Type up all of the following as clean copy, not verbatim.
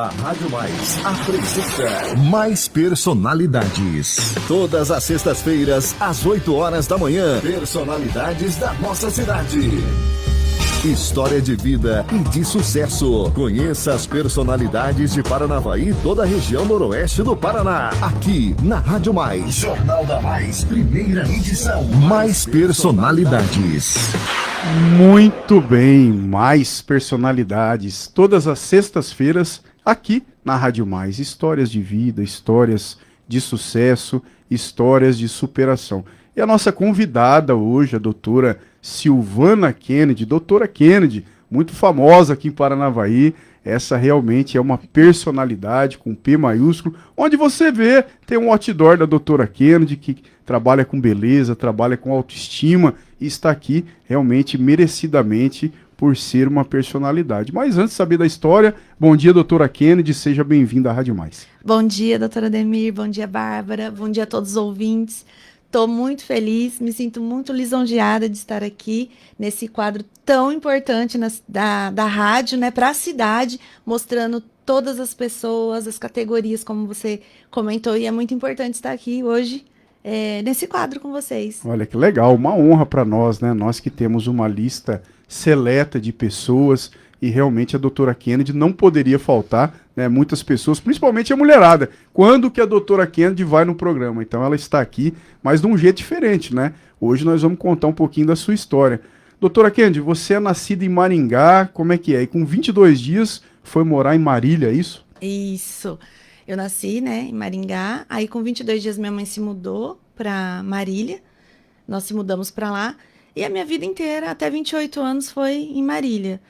A Rádio Mais apresenta Mais Personalidades. Todas as sextas-feiras, às 8 horas da manhã, personalidades da nossa cidade. História de vida e de sucesso. Conheça as personalidades de Paranavaí e toda a região noroeste do Paraná. Aqui, na Rádio Mais. Jornal da Mais, primeira edição. Mais Personalidades. Muito bem, Mais Personalidades. Todas as sextas-feiras, aqui na Rádio Mais. Histórias de vida, histórias de sucesso, histórias de superação. E a nossa convidada hoje, a doutora Silvana Kennedy, doutora Kennedy, muito famosa aqui em Paranavaí. Essa realmente é uma personalidade com P maiúsculo, onde você vê, tem um outdoor da doutora Kennedy, que trabalha com beleza, trabalha com autoestima, e está aqui realmente merecidamente por ser uma personalidade. Mas antes de saber da história, bom dia, doutora Kennedy, seja bem-vinda à Rádio Mais. Bom dia, doutora Ademir, bom dia, Bárbara, bom dia a todos os ouvintes. Estou muito feliz, me sinto muito lisonjeada de estar aqui nesse quadro tão importante da rádio, né, para a cidade, mostrando todas as pessoas, as categorias, como você comentou, e é muito importante estar aqui hoje nesse quadro com vocês. Olha que legal, uma honra para nós, né? Nós que temos uma lista seleta de pessoas e realmente a doutora Kennedy não poderia faltar, né? Muitas pessoas, principalmente a mulherada. Quando que a doutora Kennedy vai no programa? Então ela está aqui, mas de um jeito diferente, né? Hoje nós vamos contar um pouquinho da sua história. Doutora Kennedy, você é nascida em Maringá, como é que é? E com 22 dias foi morar em Marília, é isso? Isso. Eu nasci, né, em Maringá, aí com 22 dias minha mãe se mudou para Marília, nós se mudamos para lá, e a minha vida inteira, até 28 anos, foi em Marília.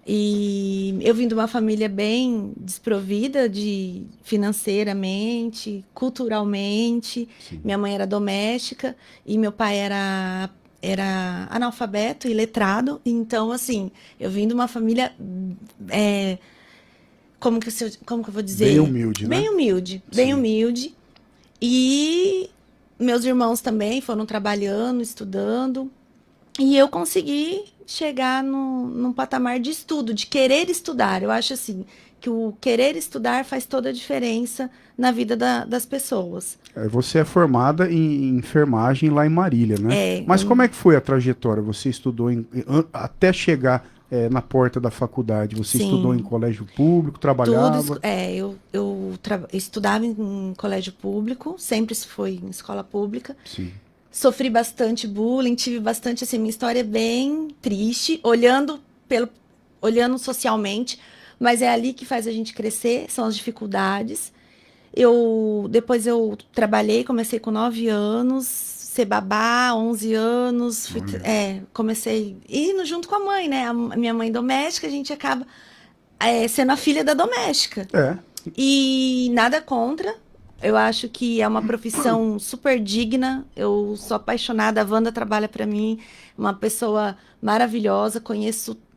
E eu vim de uma família bem desprovida financeiramente, culturalmente. Sim. Minha mãe era doméstica e meu pai era analfabeto e letrado. Então, assim, eu vim de uma família... como que eu vou dizer? Bem humilde, né? Bem humilde, bem Sim. humilde. E meus irmãos também foram trabalhando, estudando. E eu consegui chegar num patamar de estudo, de querer estudar. Eu acho assim, que o querer estudar faz toda a diferença na vida das pessoas. Você é formada em enfermagem lá em Marília, né? Mas como é que foi a trajetória? Você estudou até chegar na porta da faculdade? Você Sim. estudou em colégio público, trabalhava? Tudo, eu estudava em colégio público, sempre foi em escola pública. Sim. Sofri bastante bullying, tive bastante, assim, minha história é bem triste, olhando socialmente, mas é ali que faz a gente crescer, são as dificuldades. Depois eu trabalhei, comecei com 9 anos, ser babá, 11 anos, comecei indo junto com a mãe, né? A minha mãe doméstica, a gente acaba sendo a filha da doméstica. E nada contra. Eu acho que é uma profissão super digna. Eu sou apaixonada. A Wanda trabalha para mim, uma pessoa maravilhosa.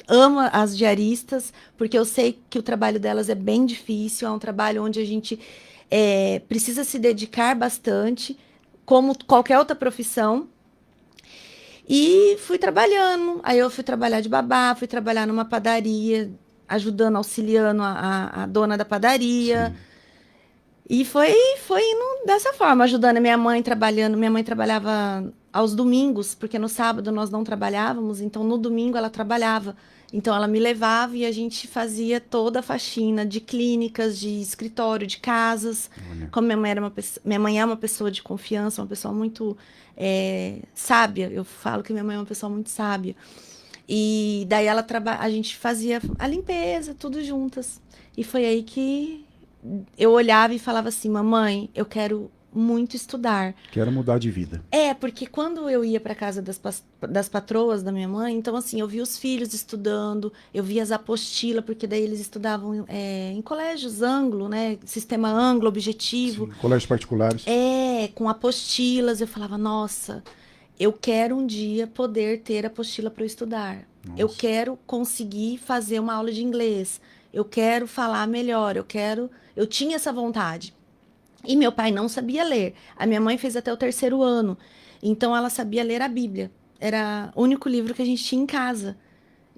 Amo as diaristas, porque eu sei que o trabalho delas é bem difícil. É um trabalho onde a gente precisa se dedicar bastante, como qualquer outra profissão. E fui trabalhando. Aí eu fui trabalhar de babá, fui trabalhar numa padaria, ajudando, auxiliando a dona da padaria. Sim. E foi indo dessa forma, ajudando a minha mãe trabalhando. Minha mãe trabalhava aos domingos, porque no sábado nós não trabalhávamos, então no domingo ela trabalhava. Então ela me levava e a gente fazia toda a faxina de clínicas, de escritório, de casas. Olha. Como minha mãe é uma pessoa de confiança, uma pessoa muito sábia. Eu falo que minha mãe é uma pessoa muito sábia. E daí a gente fazia a limpeza, tudo juntas. E foi aí que eu olhava e falava assim, mamãe, eu quero muito estudar. Quero mudar de vida. Porque quando eu ia para casa das patroas da minha mãe, então assim, eu via os filhos estudando, eu via as apostilas, porque daí eles estudavam em colégios anglo, né? Sistema anglo, objetivo. Sim, colégios particulares. Com apostilas, eu falava, nossa, eu quero um dia poder ter apostila para eu estudar. Nossa. Eu quero conseguir fazer uma aula de inglês. Eu quero falar melhor, eu tinha essa vontade. E meu pai não sabia ler. A minha mãe fez até o 3º ano. Então, ela sabia ler a Bíblia. Era o único livro que a gente tinha em casa.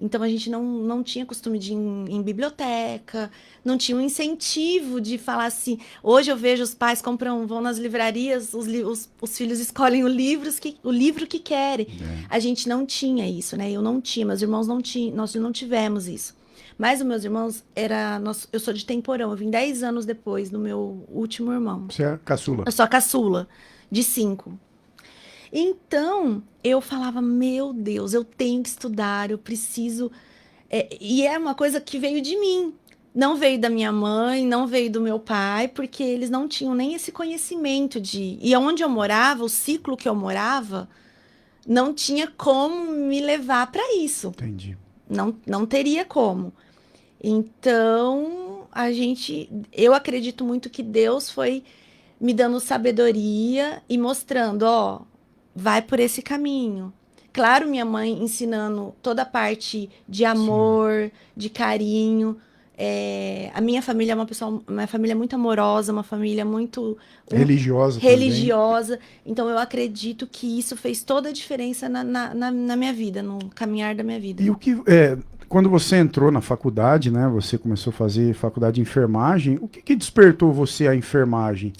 Então a gente não tinha costume de ir em biblioteca, não tinha um incentivo de falar assim. Hoje eu vejo os pais vão nas livrarias, os filhos escolhem o livro que querem. A gente não tinha isso, né? Eu não tinha, meus irmãos não tinham, nós não tivemos isso. Mas os meus irmãos, eu sou de Temporão, eu vim 10 anos depois do meu último irmão. Você é a caçula. Eu sou a caçula, de 5. Então, eu falava, meu Deus, eu tenho que estudar, eu preciso... e é uma coisa que veio de mim. Não veio da minha mãe, não veio do meu pai, porque eles não tinham nem esse conhecimento de... E onde eu morava, o ciclo que eu morava, não tinha como me levar para isso. Entendi. Não teria como. Então, eu acredito muito que Deus foi me dando sabedoria e mostrando, ó, vai por esse caminho. Claro, minha mãe ensinando toda a parte de amor, de carinho. A minha família é uma família muito amorosa, uma família muito Religiosa religiosa. Então, eu acredito que isso fez toda a diferença na minha vida, no caminhar da minha vida. E quando você entrou na faculdade, né? Você começou a fazer faculdade de enfermagem. O que despertou você à enfermagem?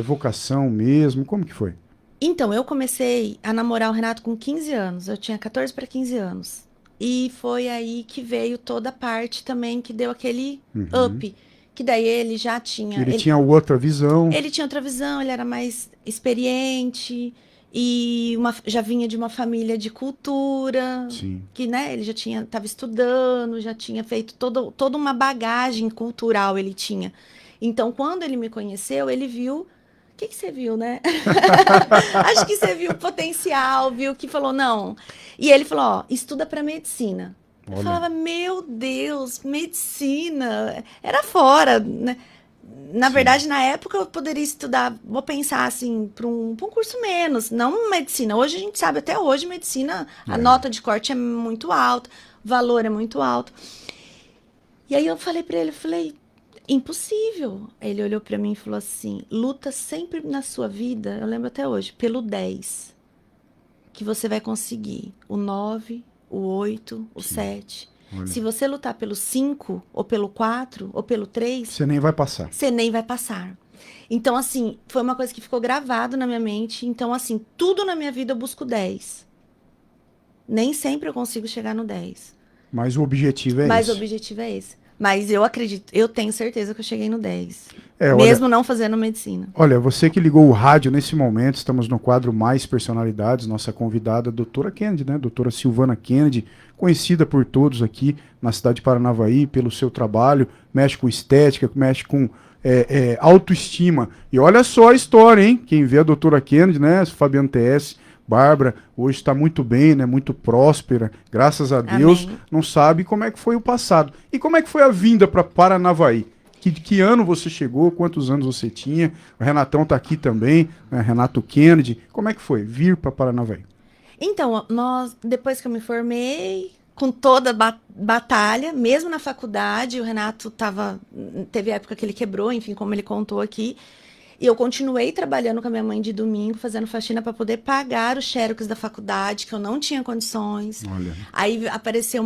Vocação mesmo? Como que foi? Então, eu comecei a namorar o Renato com 15 anos. Eu tinha 14 para 15 anos. E foi aí que veio toda a parte também que deu aquele up. Que daí ele já tinha... Ele tinha outra visão. Ele tinha outra visão, ele era mais experiente. E já vinha de uma família de cultura. Sim. Que, né, ele já estava estudando, já tinha feito toda uma bagagem cultural ele tinha. Então, quando ele me conheceu, ele viu... O que você viu, né? Acho que você viu o potencial, viu que falou, não. E ele falou, ó, estuda para medicina. Olha. Eu falava, meu Deus, medicina. Era fora, né? Na verdade, na época eu poderia estudar, vou pensar assim, para um curso menos, não medicina. Hoje a gente sabe, até hoje, medicina, a nota de corte é muito alta, o valor é muito alto. E aí eu falei para ele, impossível. Aí ele olhou para mim e falou assim, luta sempre na sua vida, eu lembro até hoje, pelo 10, que você vai conseguir. O 9, o 8, o 7... Olha. Se você lutar pelo 5, ou pelo 4, ou pelo 3... Você nem vai passar. Você nem vai passar. Então, assim, foi uma coisa que ficou gravado na minha mente. Então, assim, tudo na minha vida eu busco 10. Nem sempre eu consigo chegar no 10. Mas o objetivo é esse. Mas o objetivo é esse. Mas eu acredito, eu tenho certeza que eu cheguei no 10. Olha, mesmo não fazendo medicina. Olha, você que ligou o rádio nesse momento, estamos no quadro Mais Personalidades, nossa convidada, a doutora Kennedy, né? Doutora Silvana Kennedy, conhecida por todos aqui na cidade de Paranavaí, pelo seu trabalho, mexe com estética, mexe com autoestima. E olha só a história, hein? Quem vê a doutora Kennedy, né? Fabiano TS, Bárbara, hoje está muito bem, né? Muito próspera, graças a Deus. Amém. Não sabe como é que foi o passado. E como é que foi a vinda para Paranavaí? Que ano você chegou? Quantos anos você tinha? O Renatão está aqui também, né? Renato Kennedy. Como é que foi vir para Paranavaí? Então, depois que eu me formei, com toda batalha, mesmo na faculdade, o Renato teve época que ele quebrou, enfim, como ele contou aqui. E eu continuei trabalhando com a minha mãe de domingo, fazendo faxina para poder pagar os xerox da faculdade, que eu não tinha condições. Olha. Aí apareceu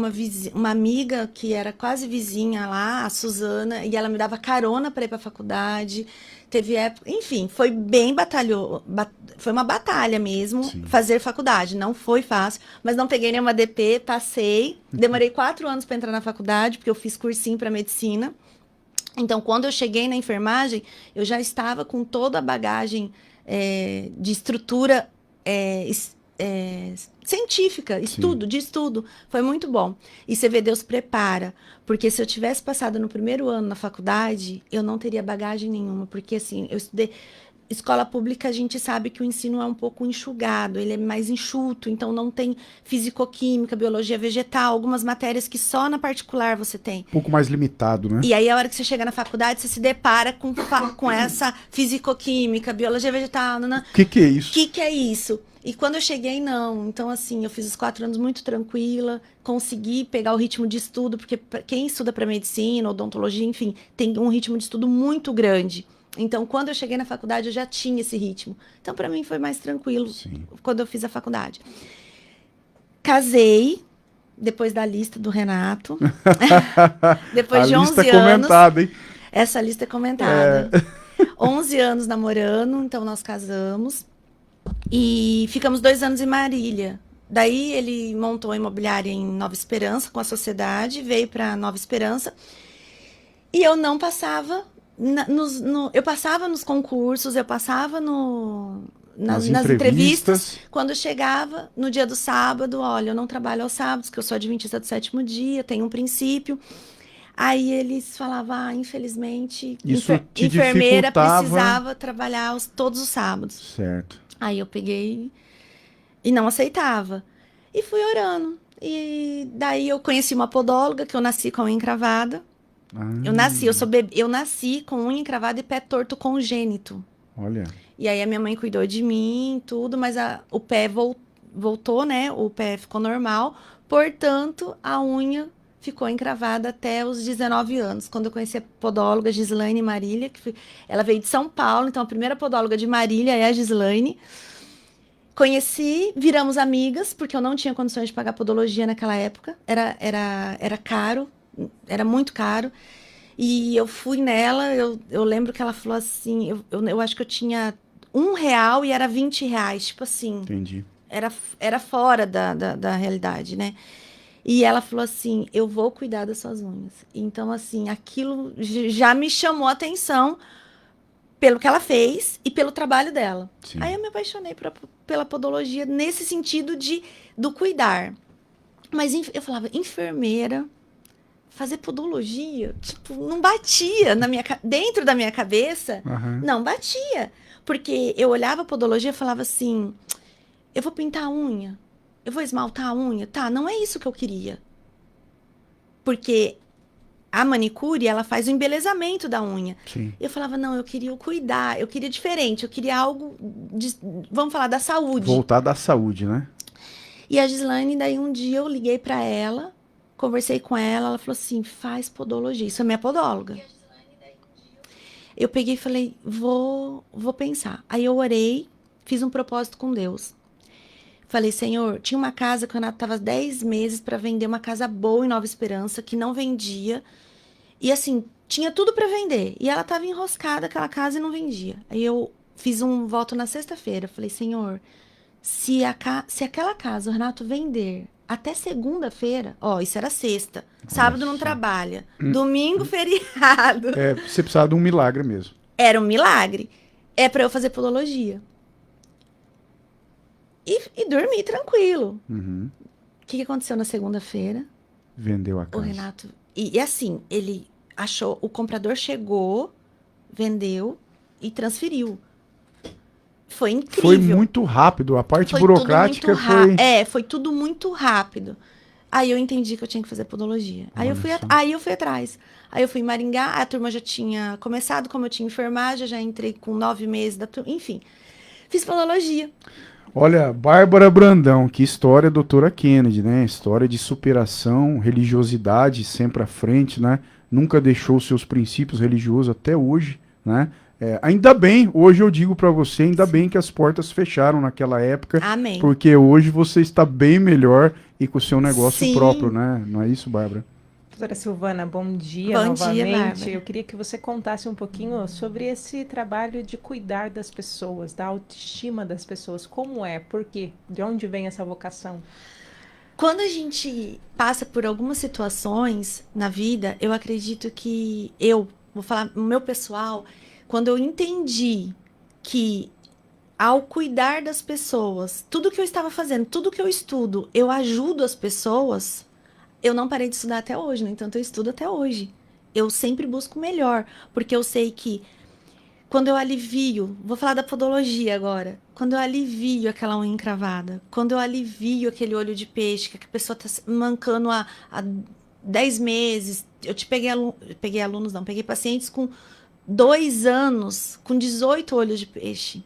uma amiga que era quase vizinha lá, a Suzana, e ela me dava carona para ir para a faculdade. Teve época, enfim, foi bem foi uma batalha mesmo. Sim. Fazer faculdade. Não foi fácil, mas não peguei nenhuma DP, passei. Demorei 4 anos para entrar na faculdade, porque eu fiz cursinho para medicina. Então, quando eu cheguei na enfermagem, eu já estava com toda a bagagem de estrutura científica, de estudo. Foi muito bom. E você vê, Deus prepara. Porque se eu tivesse passado no primeiro ano na faculdade, eu não teria bagagem nenhuma. Porque, assim, eu estudei... Escola pública, a gente sabe que o ensino é um pouco enxugado, ele é mais enxuto, então não tem fisicoquímica, biologia vegetal, algumas matérias que só na particular você tem. Um pouco mais limitado, né? E aí, a hora que você chega na faculdade, você se depara com essa fisicoquímica, biologia vegetal... O que é isso? O que é isso? E quando eu cheguei, não. Então, assim, eu fiz os 4 anos muito tranquila, consegui pegar o ritmo de estudo, porque quem estuda para medicina, odontologia, enfim, tem um ritmo de estudo muito grande. Então, quando eu cheguei na faculdade, eu já tinha esse ritmo. Então, para mim, foi mais tranquilo. Sim. Quando eu fiz a faculdade. Casei, depois da lista do Renato. A Depois de lista 11 anos, comentada, hein? essa lista é comentada. 11 anos namorando, então nós casamos. E ficamos 2 anos em Marília. Daí ele montou a imobiliária em Nova Esperança com a sociedade, veio para Nova Esperança. E eu não passava, eu passava nos concursos, eu passava nas entrevistas. Quando eu chegava no dia do sábado, olha, eu não trabalho aos sábados, que eu sou adventista do 7º dia, tenho um princípio. Aí eles falavam, infelizmente, Isso te enfermeira dificultava. precisava trabalhar todos os sábados. Certo. Aí eu peguei e não aceitava. E fui orando. E daí eu conheci uma podóloga, que eu nasci com a unha encravada. Eu nasci com unha encravada e pé torto congênito. Olha. E aí a minha mãe cuidou de mim, tudo, mas o pé voltou, né? O pé ficou normal. Portanto, a unha ficou encravada até os 19 anos. Quando eu conheci a podóloga Gislaine Marília, ela veio de São Paulo, então a primeira podóloga de Marília é a Gislaine. Conheci, viramos amigas, porque eu não tinha condições de pagar podologia naquela época. Era caro, era muito caro. E eu fui nela, eu lembro que ela falou assim, eu acho que eu tinha R$1 e era R$20, tipo assim. Entendi. Era fora da realidade, né? E ela falou assim, eu vou cuidar das suas unhas. Então, assim, aquilo já me chamou a atenção pelo que ela fez e pelo trabalho dela. Sim. Aí eu me apaixonei pela podologia nesse sentido do cuidar. Mas eu falava, enfermeira, fazer podologia, tipo, não batia dentro da minha cabeça, não batia. Porque eu olhava a podologia e falava assim, eu vou pintar a unha, eu vou esmaltar a unha, tá, não é isso que eu queria. Porque a manicure, ela faz o embelezamento da unha. Sim. Eu falava, não, eu queria cuidar, eu queria diferente, eu queria algo, vamos falar, da saúde. Voltar da saúde, né? E a Gislaine, daí um dia eu liguei pra ela, conversei com ela, ela falou assim, faz podologia, isso é minha podóloga. Eu peguei e falei, vou pensar. Aí eu orei, fiz um propósito com Deus. Falei, Senhor, tinha uma casa que o Renato estava 10 meses para vender, uma casa boa em Nova Esperança, que não vendia. E assim, tinha tudo para vender. E ela estava enroscada, aquela casa, e não vendia. Aí eu fiz um voto na sexta-feira. Falei, Senhor, se aquela casa o Renato vender até segunda-feira, isso era sexta. Sábado não trabalha. Domingo, feriado. Você precisava de um milagre mesmo. Era um milagre. É para eu fazer podologia. E dormi tranquilo. O que aconteceu na segunda-feira? Vendeu a casa. O Renato... E assim, ele achou... O comprador chegou, vendeu e transferiu. Foi incrível. Foi muito rápido. A parte burocrática foi... foi tudo muito rápido. Aí eu entendi que eu tinha que fazer podologia. Aí eu fui atrás. Aí eu fui em Maringá, a turma já tinha começado, como eu tinha enfermagem, já entrei com 9 meses da turma. Enfim, fiz podologia. Olha, Bárbara Brandão, que história, doutora Kennedy, né? História de superação, religiosidade sempre à frente, né? Nunca deixou seus princípios religiosos até hoje, né? Ainda bem, hoje eu digo para você, ainda bem que as portas fecharam naquela época. Amém. Porque hoje você está bem melhor e com o seu negócio Sim. próprio, né? Não é isso, Bárbara? Doutora Silvana, bom dia novamente. Bárbara. Eu queria que você contasse um pouquinho sobre esse trabalho de cuidar das pessoas, da autoestima das pessoas. Como é? Por quê? De onde vem essa vocação? Quando a gente passa por algumas situações na vida, eu acredito que vou falar o meu pessoal, quando eu entendi que ao cuidar das pessoas, tudo que eu estava fazendo, tudo que eu estudo, eu ajudo as pessoas, eu não parei de estudar até hoje, no entanto, eu estudo até hoje. Eu sempre busco o melhor, porque eu sei que quando eu alivio, vou falar da podologia agora, quando eu alivio aquela unha encravada, quando eu alivio aquele olho de peixe, que a pessoa está mancando há 10 meses, peguei pacientes com 2 anos, com 18 olhos de peixe,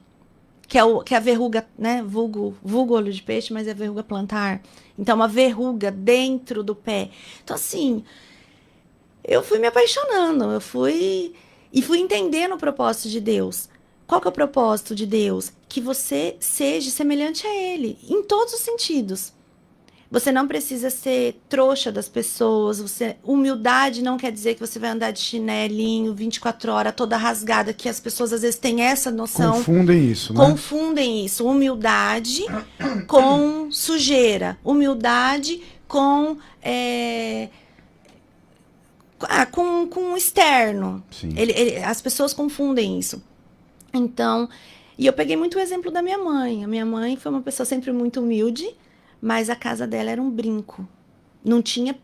que é a verruga, né, vulgo olho de peixe, mas é verruga plantar. Então, uma verruga dentro do pé. Então, assim, eu fui me apaixonando, eu fui entendendo o propósito de Deus. Qual que é o propósito de Deus? Que você seja semelhante a Ele, em todos os sentidos. Você não precisa ser trouxa das pessoas. Humildade não quer dizer que você vai andar de chinelinho 24 horas, toda rasgada, que as pessoas às vezes têm essa noção. Confundem isso, né? Confundem isso. Humildade com sujeira. Humildade com com externo. Sim. As pessoas confundem isso. Então, e eu peguei muito o exemplo da minha mãe. A minha mãe foi uma pessoa sempre muito humilde, mas a casa dela era um brinco. Não tinha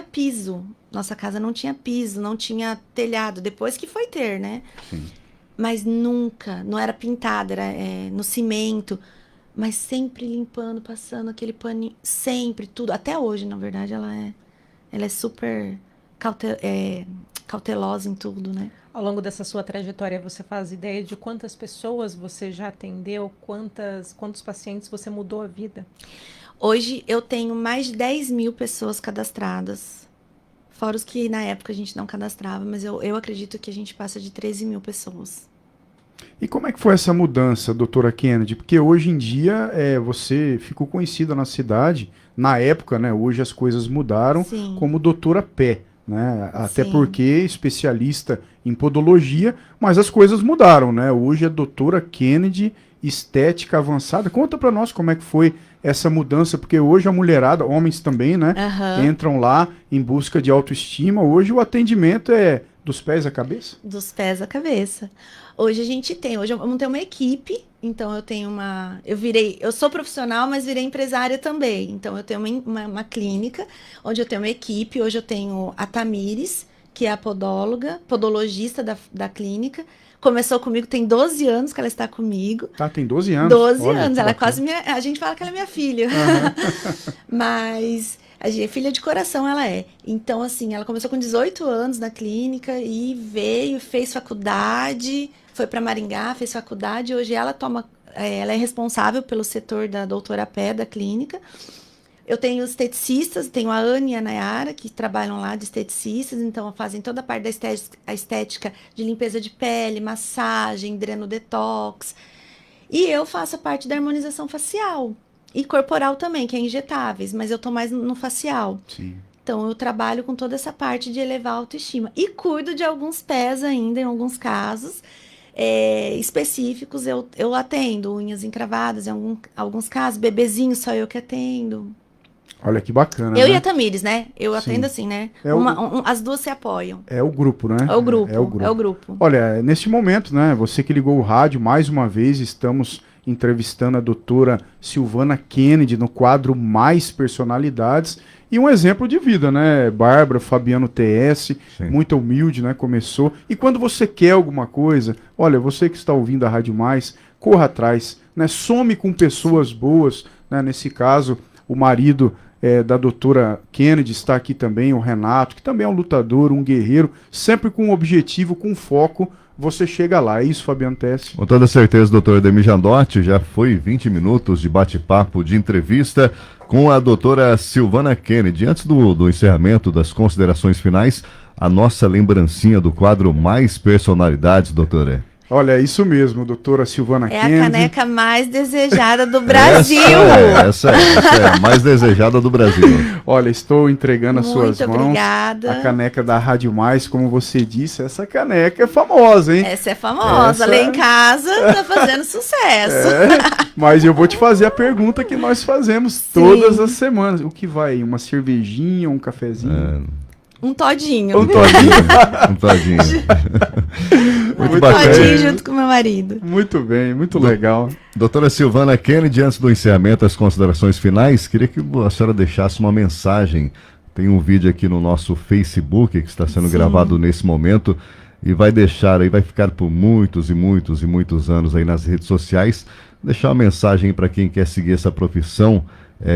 piso. Nossa casa não tinha piso, não tinha telhado. Depois que foi ter, né? Sim. Mas nunca, não era pintada, era no cimento. Mas sempre limpando, passando aquele paninho. Sempre, tudo. Até hoje, na verdade, ela é super cautelosa em tudo, né? Ao longo dessa sua trajetória, você faz ideia de quantas pessoas você já atendeu? Quantos pacientes você mudou a vida? Hoje eu tenho mais de 10 mil pessoas cadastradas. Fora os que na época a gente não cadastrava, mas eu acredito que a gente passa de 13 mil pessoas. E como é que foi essa mudança, doutora Kennedy? Porque hoje em dia você ficou conhecida na cidade, na época, né? Hoje as coisas mudaram, Sim. como doutora Pé, né? Até Sim. porque especialista em podologia, mas as coisas mudaram, né? Hoje é doutora Kennedy, estética avançada. Conta pra nós como é que foi essa mudança, porque hoje a mulherada, homens também, né? Entram lá em busca de autoestima. Hoje o atendimento é dos pés à cabeça? Dos pés à cabeça. Hoje eu montei uma equipe, então eu sou profissional, mas virei empresária também. Então eu tenho uma clínica, onde eu tenho uma equipe. Hoje eu tenho a Tamires, que é a podologista da clínica. Começou comigo, tem 12 anos que ela está comigo. Tá, tem 12 anos. 12 Olha, anos, ela é bacana. quase a gente fala que ela é minha filha. Mas a gente, filha de coração ela é. Então, assim, ela começou com 18 anos na clínica e fez faculdade, foi para Maringá, fez faculdade. Hoje ela é responsável pelo setor da doutora Pé da clínica. Eu tenho esteticistas, tenho a Ana e a Nayara, que trabalham lá de esteticistas, então fazem toda a parte da estética de limpeza de pele, massagem, dreno detox. E eu faço a parte da harmonização facial e corporal também, que é injetáveis, mas eu tô mais no facial. Sim. Então eu trabalho com toda essa parte de elevar a autoestima. E cuido de alguns pés ainda, em alguns casos específicos. Eu atendo unhas encravadas, em alguns casos, bebezinho, só eu que atendo. Olha que bacana, Eu né? e a Tamires, né? Eu Sim. atendo assim, né? As duas se apoiam. É o grupo, né? É o grupo. É o grupo. É o grupo. Olha, neste momento, né? Você que ligou o rádio, mais uma vez estamos entrevistando a doutora Silvana Kennedy no quadro Mais Personalidades. E um exemplo de vida, né? Bárbara, Fabiano TS, Sim. muito humilde, né? Começou. E quando você quer alguma coisa, olha, você que está ouvindo a Rádio Mais, corra atrás, né? Some com pessoas boas, né? Nesse caso, o marido da doutora Kennedy está aqui também, o Renato, que também é um lutador, um guerreiro, sempre com um objetivo, com foco, você chega lá. É isso, Fabiano Tessi? Com toda certeza, doutor Ademir Jandotti, já foi 20 minutos de bate-papo, de entrevista com a doutora Silvana Kennedy. Antes do encerramento das considerações finais, a nossa lembrancinha do quadro Mais Personalidades, doutora. Olha, é isso mesmo, doutora Silvana Kennedy. É a caneca mais desejada do Brasil. Essa é a mais desejada do Brasil. Olha, estou entregando as suas Muito mãos obrigada. a caneca da Rádio Mais, como você disse, essa caneca é famosa, hein? Essa é famosa. Lá em casa tá fazendo sucesso. Mas eu vou te fazer a pergunta que nós fazemos todas as semanas. O que vai? Uma cervejinha, um cafezinho? Um todinho. Um todinho. Um todinho. Muito Um bacana. todinho junto com meu marido. Muito bem, muito legal. Doutora Silvana Kennedy, antes do encerramento das considerações finais, queria que a senhora deixasse uma mensagem. Tem um vídeo aqui no nosso Facebook que está sendo gravado nesse momento e vai deixar aí, vai ficar por muitos e muitos e muitos anos aí nas redes sociais. Deixar uma mensagem para quem quer seguir essa profissão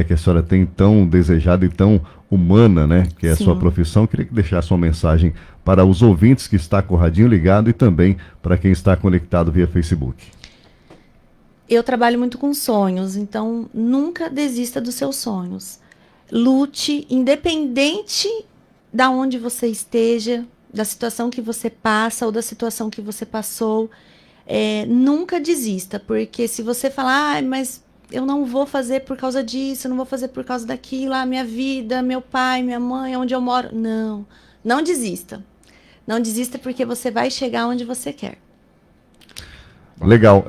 que a senhora tem tão desejada e tão humana, né? Que é a sua profissão. Queria que deixasse uma mensagem para os ouvintes que está com o radinho ligado e também para quem está conectado via Facebook. Eu trabalho muito com sonhos, então nunca desista dos seus sonhos. Lute, independente da onde você esteja, da situação que você passa ou da situação que você passou, nunca desista, porque se você falar, mas eu não vou fazer por causa disso, eu não vou fazer por causa daquilo, minha vida, meu pai, minha mãe, onde eu moro. Não, não desista. Não desista porque você vai chegar onde você quer. Legal.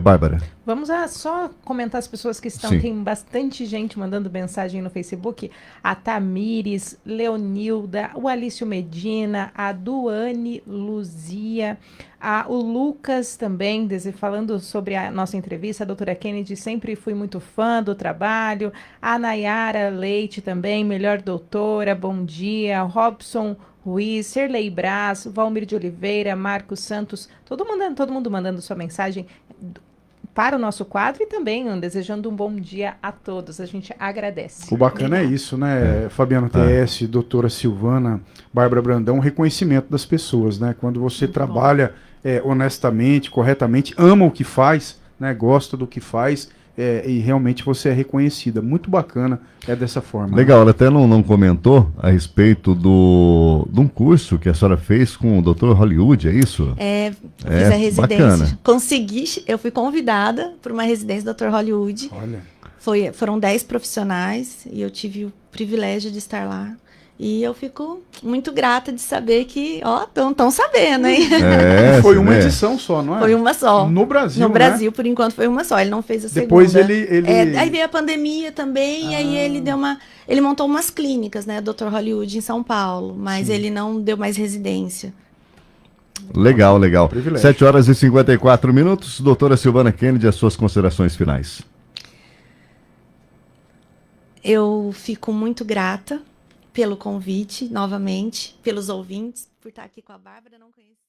Bárbara. Vamos só comentar as pessoas que estão. Sim. Tem bastante gente mandando mensagem no Facebook. A Tamires, Leonilda, o Alício Medina, a Duane Luzia, o Lucas também, falando sobre a nossa entrevista. A doutora Kennedy, sempre fui muito fã do trabalho. A Nayara Leite também, melhor doutora, bom dia. Robson Ruiz, Serlei Braz, Valmir de Oliveira, Marcos Santos, todo mundo mandando sua mensagem para o nosso quadro e também desejando um bom dia a todos. A gente agradece. O bacana é isso, né, Fabiano TS, doutora Silvana, Bárbara Brandão, reconhecimento das pessoas, né? Quando você trabalha honestamente, corretamente, ama o que faz, né? Gosta do que faz, e realmente você é reconhecida. Muito bacana dessa forma. Legal, ela até não comentou a respeito de um curso que a senhora fez com o Dr. Hollywood, é isso? Fiz a residência. Bacana. Eu fui convidada para uma residência do Dr. Hollywood. Olha. Foram 10 profissionais e eu tive o privilégio de estar lá. E eu fico muito grata de saber que, estão sabendo, hein? Foi uma edição só, não é? Foi uma só. No Brasil, No Brasil, por enquanto, foi uma só. Ele não fez a Depois segunda. ele... Aí veio a pandemia também, e aí ele montou umas clínicas, né? Dr. Hollywood em São Paulo, mas ele não deu mais residência. Legal. Privilégio. 7 horas e 54 minutos. Doutora Silvana Kennedy, as suas considerações finais. Eu fico muito grata pelo convite, novamente, pelos ouvintes, por estar aqui com a Bárbara, não conhecia.